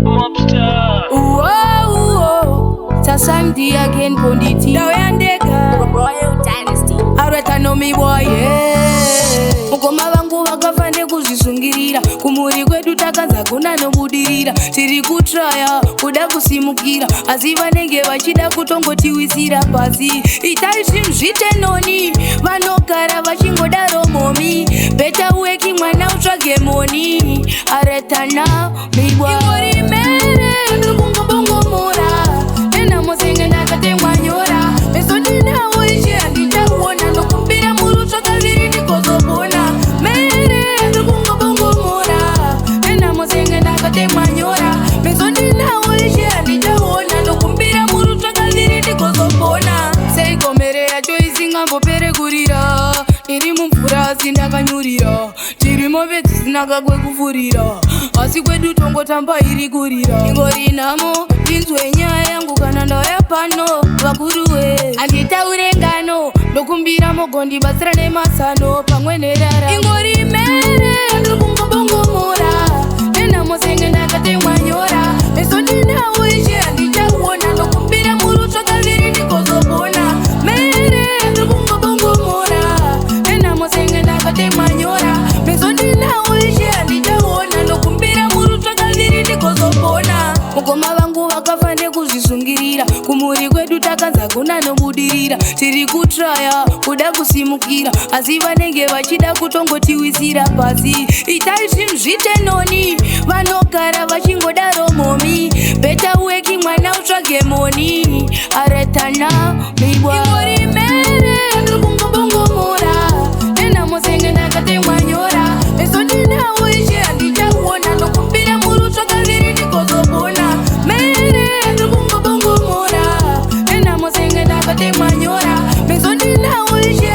Mobster. Sasandi again Ponditi. Dawandega Royal Dynasty. Areta no mi boy, yeah. Mukoma vangu vakafane kuzvisungirira. Kumuri kwedu takaza kuna nobudirira. Tiri kutraya kuda kusimukira. Asi vanenge vachida kutongotiwisira pasi. Itai zvinhu zvitenoni. Vanogara vachingodaro momi. Better working mwana utsvage moni. Areta now mi boy. Ingori mere ndikungobongomora. Nena mosenge ndakatemwa nyora. Mesodina uishi anditakuona. Ndokumbira murutsa kaviri ndikozopona. Mere ndikungobongomora. Nena mosenge ndakatemwa nyora. Mesodina uishi anditakuona. Ndokumbira murutsa kaviri ndikozopona. Seiko mere yacho isingambopere kurira. Tiri mumvura sindakanyurira. Tiri movedzi sinakagwe kufurira. Asi kwedu tongotamba iri kurira. Ingori namo inzwe nyaya yangu kana ndauya pano. Vakuruwe handitaure ngano. Ndokumbira mogondi batsira nemasano pamwe nerara. Ingori mere ndikungobongomora. Nena mosenge ndakatemwa nyora. Mesodina uishi handitakuona. Ndokumbira murutsa kaviri ndikozopona. Mere ndikungobongomora. Nena mosenge ndakatemwa nyora. Mesodina uishi handitakuona. Ndokumbira murutsa kaviri ndikozopona. Mukoma vangu vakafane kuzvisungirira. Kumuri kwedu takaza kuna nobudirira. Tiri kutraya kuda kusimukira. Asi vanenge vachida kutongotiwisira pasi. Itai zvinhu zvitenoni. Vanogara vachingodaro momi. Better working mwana utsvage moni. Areta now mi boy. Ingori mere ndikungobongomora. Nena mosenge ndakatemwa nyora. Mesodina uishi handitakuona. Ndokumbira murutsa kaviri ndikozopona. Mere ndikungobongomora. Nena mosenge ndakatemwa nyora. Mesodina uishi